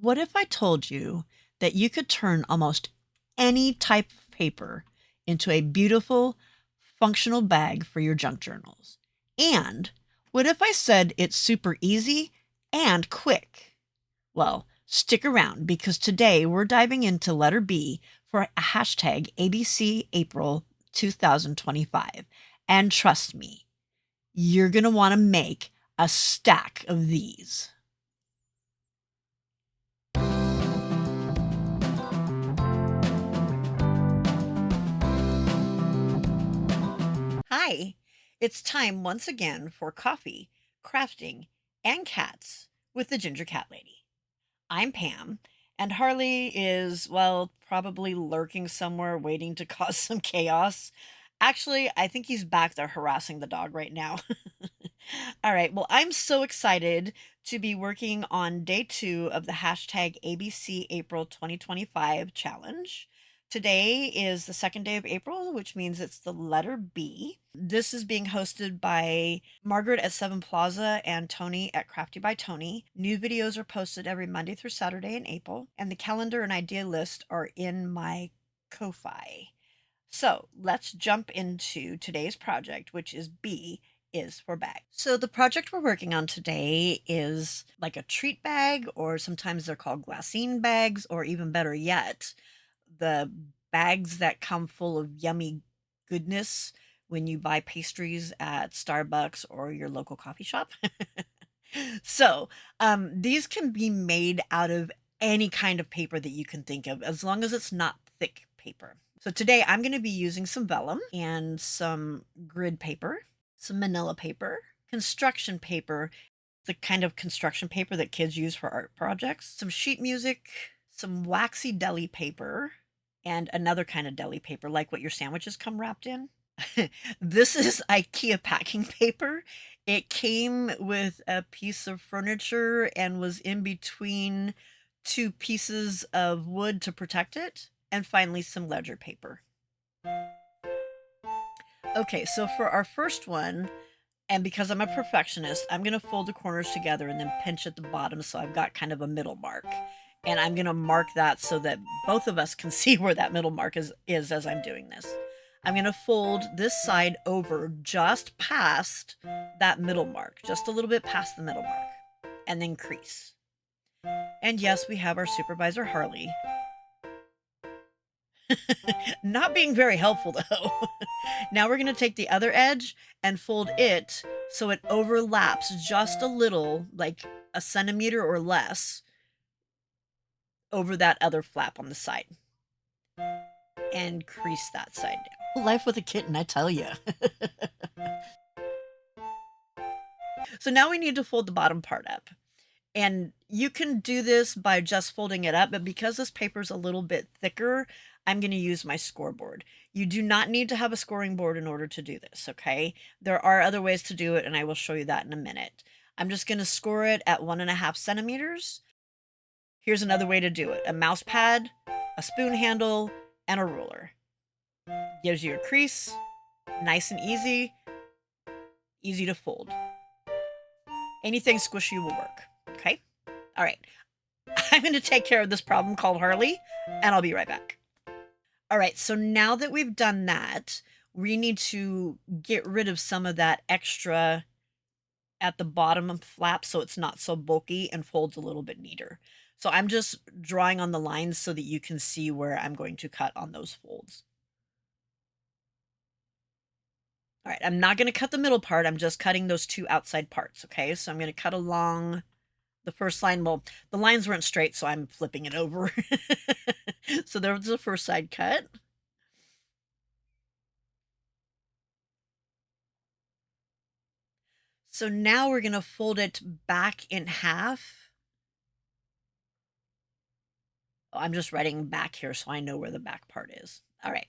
What if I told you that you could turn almost any type of paper into a beautiful, functional bag for your junk journals? And what if I said it's super easy and quick? Well, stick around because today we're diving into letter B for a hashtag ABC April 2025. And trust me, you're going to want to make a stack of these. Hi, it's time once again for coffee, crafting, and cats with the Ginger Cat Lady. I'm Pam, and Harley is, well, probably lurking somewhere waiting to cause some chaos. Actually, I think he's back there harassing the dog right now. All right, well, I'm so excited to be working on day 2 of the hashtag ABC April 2025 challenge. Today is the second day of April, which means it's the letter B. This is being hosted by Margreth at Seven Plaza and Toni at Crafty by Toni. New videos are posted every Monday through Saturday in April, and the calendar and idea list are in my Ko-Fi. So let's jump into today's project, which is B is for bag. So the project we're working on today is like a treat bag, or sometimes they're called glassine bags, or even better yet, the bags that come full of yummy goodness when you buy pastries at Starbucks or your local coffee shop. So these can be made out of any kind of paper that you can think of, as long as it's not thick paper. So today I'm going to be using some vellum and some grid paper, some manila paper, construction paper, the kind of construction paper that kids use for art projects, some sheet music, some waxy deli paper, and another kind of deli paper, like what your sandwiches come wrapped in. This is IKEA packing paper. It came with a piece of furniture and was in between two pieces of wood to protect it, and finally some ledger paper. Okay, so for our first one, and because I'm a perfectionist, I'm going to fold the corners together and then pinch at the bottom so I've got kind of a middle mark. And I'm going to mark that so that both of us can see where that middle mark is as I'm doing this. I'm going to fold this side over just past that middle mark, just a little bit past the middle mark, and then crease. And yes, we have our supervisor, Harley. Not being very helpful though. Now we're going to take the other edge and fold it so it overlaps just a little, like a centimeter or less, over that other flap on the side. And crease that side down. Life with a kitten, I tell you. So now we need to fold the bottom part up. And you can do this by just folding it up, but because this paper is a little bit thicker, I'm going to use my scoreboard. You do not need to have a scoring board in order to do this, okay? There are other ways to do it, and I will show you that in a minute. I'm just going to score it at 1.5 centimeters. Here's another way to do it. A mouse pad, a spoon handle, and a ruler. Gives you a crease, nice and easy to fold. Anything squishy will work, okay? All right, I'm going to take care of this problem called Harley, and I'll be right back. All right, so now that we've done that, we need to get rid of some of that extra at the bottom of flap so it's not so bulky and folds a little bit neater. So I'm just drawing on the lines so that you can see where I'm going to cut on those folds. All right, I'm not going to cut the middle part. I'm just cutting those two outside parts, okay? So I'm going to cut along the first line. Well, the lines weren't straight, so I'm flipping it over. So there was the first side cut. So now we're going to fold it back in half. Oh, I'm just writing back here so I know where the back part is. All right.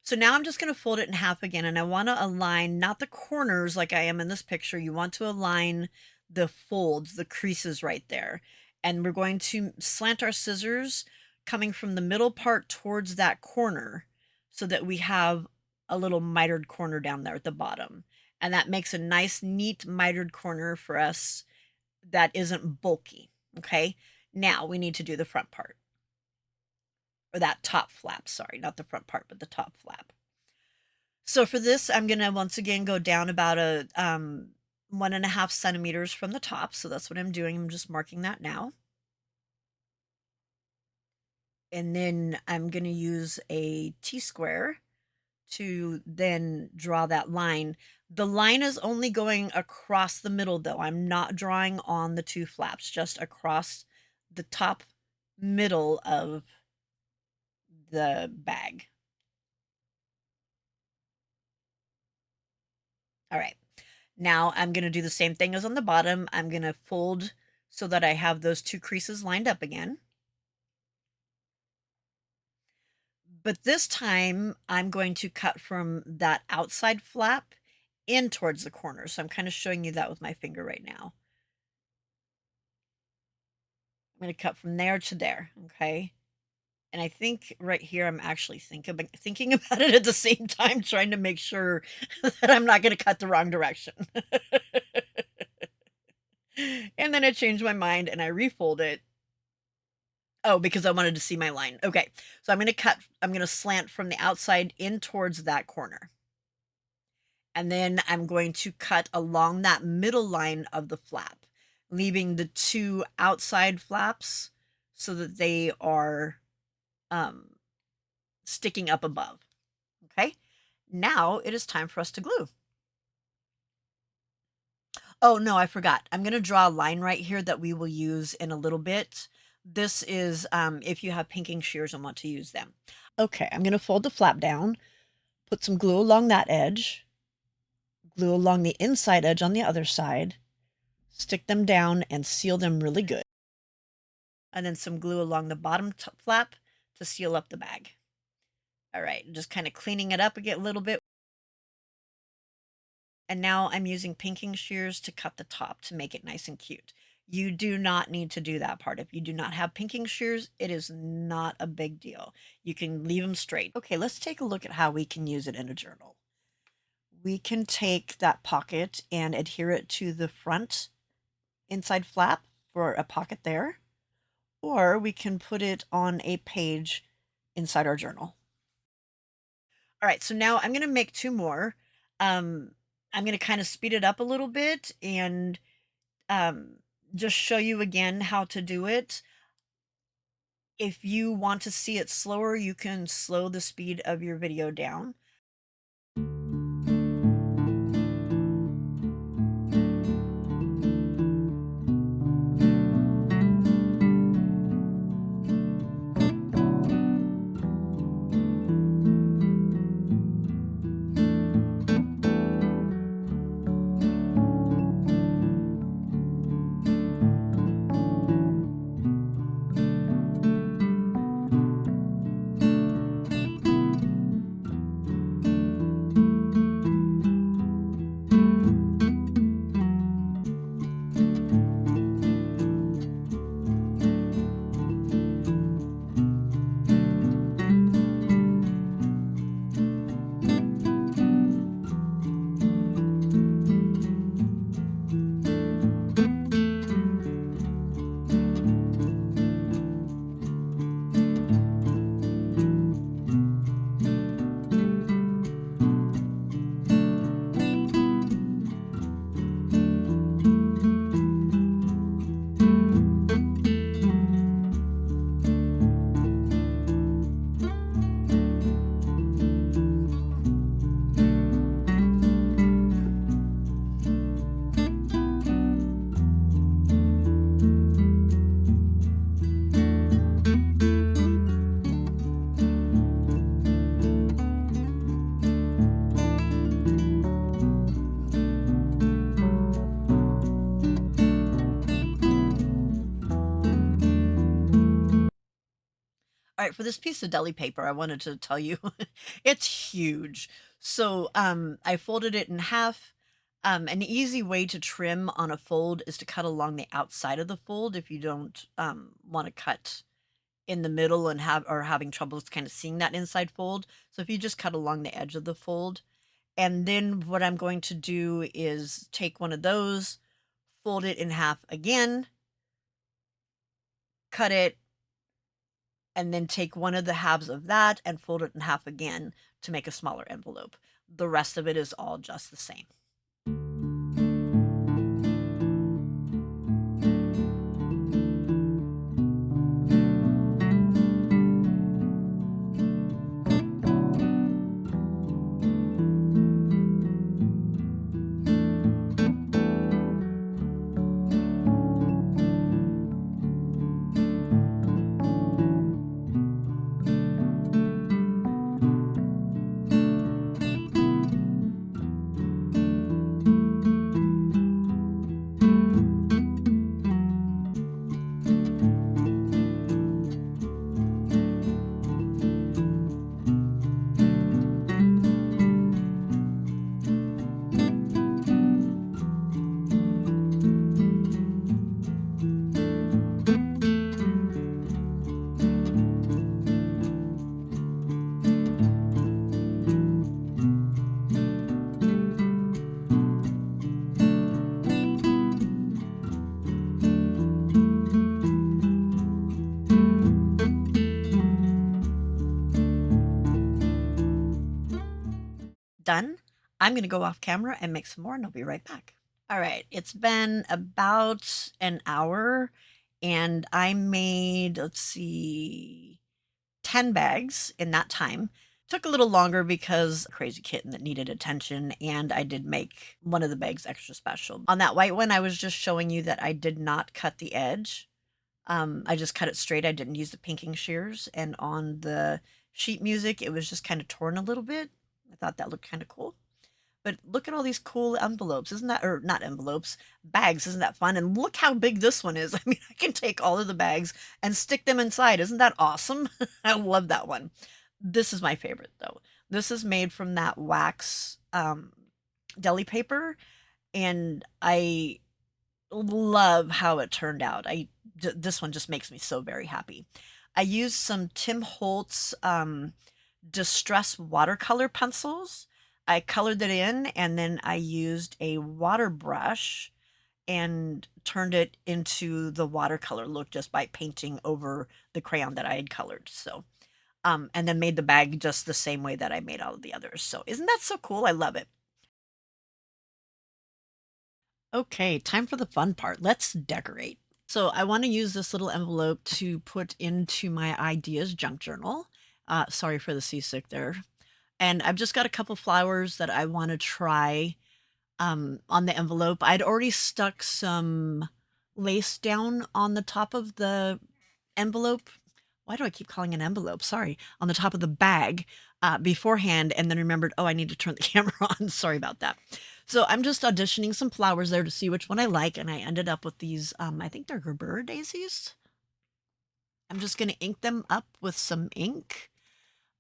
So now I'm just going to fold it in half again, and I want to align not the corners like I am in this picture. You want to align the folds, the creases right there. And we're going to slant our scissors coming from the middle part towards that corner so that we have a little mitered corner down there at the bottom. And that makes a nice, neat mitered corner for us that isn't bulky, okay? Now we need to do the front part, or that top flap, sorry, not the front part, but the top flap. So for this, I'm gonna once again go down about a 1.5 centimeters from the top. So that's what I'm doing. I'm just marking that now. And then I'm gonna use a T-square to then draw that line. The line is only going across the middle though. I'm not drawing on the two flaps, just across the top middle of the bag. All right. Now I'm going to do the same thing as on the bottom. I'm going to fold so that I have those two creases lined up again. But this time I'm going to cut from that outside flap in towards the corner. So I'm kind of showing you that with my finger right now. I'm going to cut from there to there. Okay. And I think right here, I'm actually thinking about it at the same time, trying to make sure that I'm not going to cut the wrong direction. And then I changed my mind and I refold it. Oh, because I wanted to see my line. Okay. So I'm going to slant from the outside in towards that corner. And then I'm going to cut along that middle line of the flap, leaving the two outside flaps so that they are sticking up above. Okay. Now it is time for us to glue. Oh, no, I forgot. I'm going to draw a line right here that we will use in a little bit. This is if you have pinking shears and want to use them. Okay, I'm going to fold the flap down, put some glue along that edge, glue along the inside edge on the other side, stick them down and seal them really good. And then some glue along the bottom flap to seal up the bag. All right, just kind of cleaning it up a little bit. And now I'm using pinking shears to cut the top to make it nice and cute. You do not need to do that part. If you do not have pinking shears, it is not a big deal. You can leave them straight. Okay, let's take a look at how we can use it in a journal. We can take that pocket and adhere it to the front inside flap for a pocket there, or we can put it on a page inside our journal. All right, so now I'm going to make two more. I'm going to kind of speed it up a little bit and just show you again how to do it. If you want to see it slower, you can slow the speed of your video down. All right, for this piece of deli paper, I wanted to tell you it's huge. So I folded it in half. An easy way to trim on a fold is to cut along the outside of the fold if you don't want to cut in the middle and having trouble kind of seeing that inside fold. So if you just cut along the edge of the fold, and then what I'm going to do is take one of those, fold it in half again, cut it, and then take one of the halves of that and fold it in half again to make a smaller envelope. The rest of it is all just the same. Done. I'm going to go off camera and make some more, and I'll be right back. All right, it's been about an hour, and I made, let's see, 10 bags in that time. Took a little longer because crazy kitten that needed attention, and I did make one of the bags extra special. On that white one, I was just showing you that I did not cut the edge. I just cut it straight. I didn't use the pinking shears, and on the sheet music, it was just kind of torn a little bit. I thought that looked kind of cool. But look at all these cool envelopes. Isn't that, or not envelopes, bags. Isn't that fun? And look how big this one is. I mean, I can take all of the bags and stick them inside. Isn't that awesome? I love that one. This is my favorite though. This is made from that wax deli paper, and I love how it turned out. This one just makes me so very happy. I used some Tim Holtz distress watercolor pencils. I colored it in, and then I used a water brush and turned it into the watercolor look just by painting over the crayon that I had colored. So, and then made the bag just the same way that I made all of the others. So isn't that so cool? I love it. Okay, time for the fun part. Let's decorate. So I want to use this little envelope to put into my ideas junk journal. Sorry for the seasick there. And I've just got a couple flowers that I want to try on the envelope. I'd already stuck some lace down on the top of the envelope. Why do I keep calling it an envelope? Sorry, on the top of the bag beforehand, and then remembered, oh, I need to turn the camera on. Sorry about that. So I'm just auditioning some flowers there to see which one I like, and I ended up with these, I think they're Gerber daisies. I'm just going to ink them up with some ink.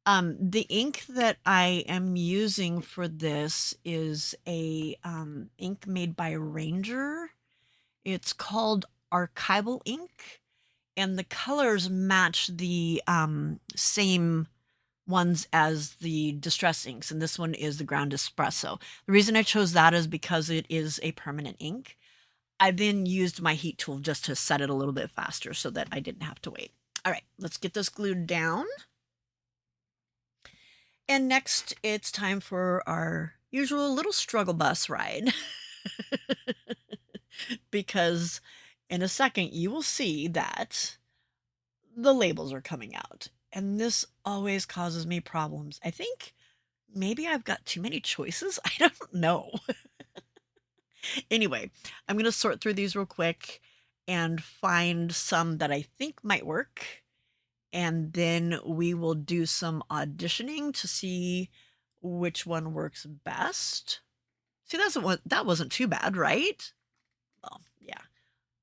The ink that I am using for this is a ink made by Ranger. It's called archival ink, and the colors match the same ones as the distress inks, and this one is the ground espresso. The reason I chose that is because it is a permanent ink. I then used my heat tool just to set it a little bit faster so that I didn't have to wait. All right, let's get this glued down. And next, it's time for our usual little struggle bus ride. Because in a second, you will see that the labels are coming out. And this always causes me problems. I think maybe I've got too many choices. I don't know. Anyway, I'm going to sort through these real quick and find some that I think might work. And then we will do some auditioning to see which one works best. See, that wasn't too bad, right? Well, yeah,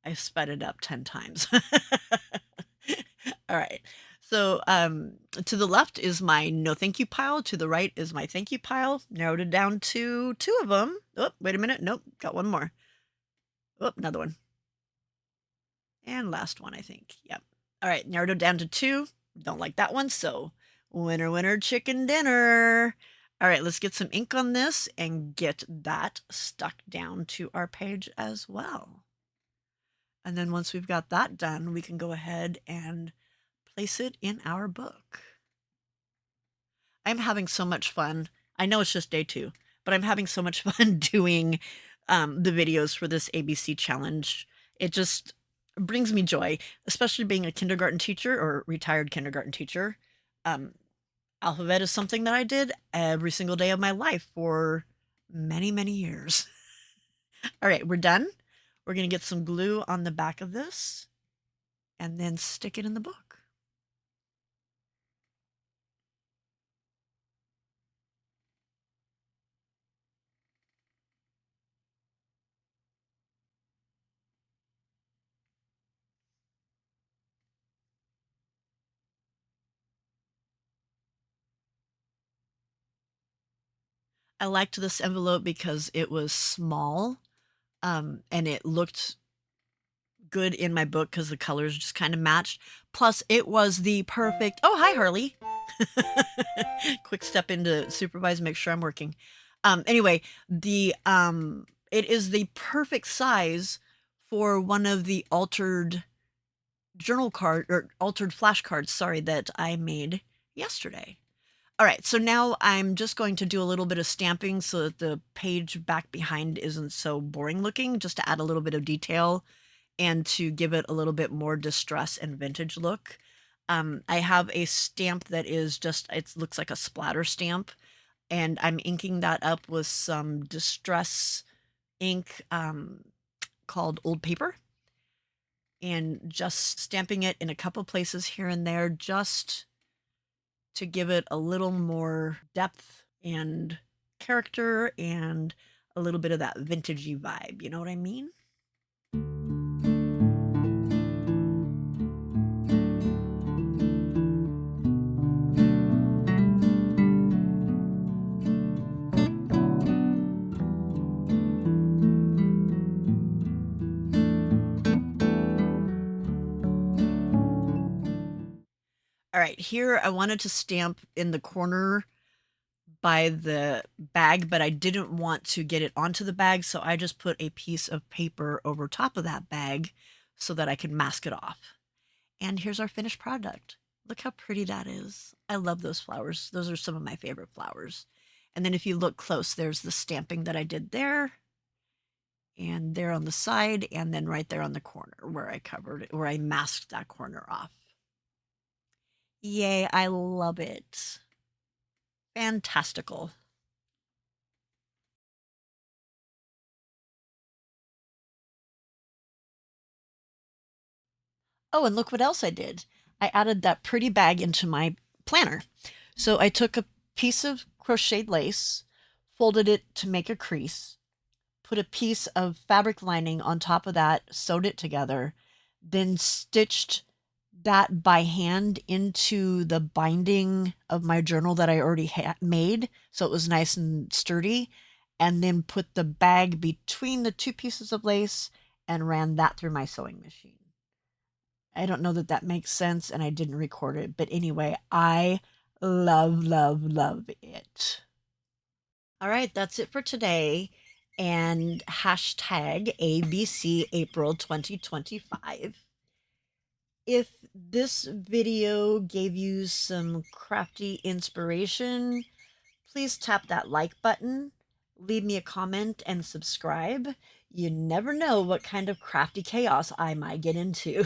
I sped it up 10 times. All right. So to the left is my no thank you pile. To the right is my thank you pile. Narrowed it down to 2 of them. Oh, wait a minute. Nope, got one more. Oh, another one. And last one, I think. Yep. All right, narrowed it down to 2. Don't like that one, so winner, winner, chicken dinner. All right, let's get some ink on this and get that stuck down to our page as well. And then once we've got that done, we can go ahead and place it in our book. I'm having so much fun. I know it's just day 2, but I'm having so much fun doing the videos for this ABC challenge. It just brings me joy, especially being a kindergarten teacher or retired kindergarten teacher. Um, Alphabet is something that I did every single day of my life for many, many years. All right, we're done. We're going to get some glue on the back of this and then stick it in the book. I liked this envelope because it was small, and it looked good in my book because the colors just kind of matched. Plus, it was the perfect. Oh, hi, Harley. Quick step in to supervise, make sure I'm working. Anyway, it is the perfect size for one of the altered journal card or altered flashcards, sorry, that I made yesterday. All right, so now I'm just going to do a little bit of stamping so that the page back behind isn't so boring looking, just to add a little bit of detail and to give it a little bit more distress and vintage look. I have a stamp that is just, it looks like a splatter stamp, and I'm inking that up with some distress ink called Old Paper, and just stamping it in a couple places here and there just to give it a little more depth and character and a little bit of that vintagey vibe. You know what I mean? All right, here I wanted to stamp in the corner by the bag, but I didn't want to get it onto the bag, so I just put a piece of paper over top of that bag so that I could mask it off. And here's our finished product. Look how pretty that is. I love those flowers. Those are some of my favorite flowers. And then if you look close, there's the stamping that I did there, and there on the side, and then right there on the corner where I covered it, where I masked that corner off. Yay, I love it. Fantastical. Oh, and look what else I did. I added that pretty bag into my planner. So I took a piece of crocheted lace, folded it to make a crease, put a piece of fabric lining on top of that, sewed it together, then stitched that by hand into the binding of my journal that I already had made, so it was nice and sturdy, and then put the bag between the two pieces of lace and ran that through my sewing machine. I don't know that that makes sense, and I didn't record it, but anyway, I love, love, love it. All right, that's it for today. And hashtag ABC April 2025. If this video gave you some crafty inspiration, please tap that like button, leave me a comment, and subscribe. You never know what kind of crafty chaos I might get into.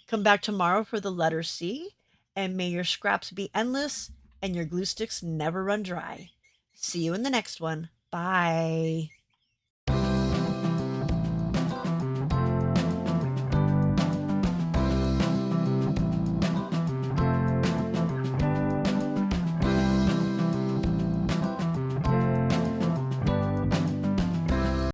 Come back tomorrow for the letter C, and may your scraps be endless and your glue sticks never run dry. See you in the next one. Bye.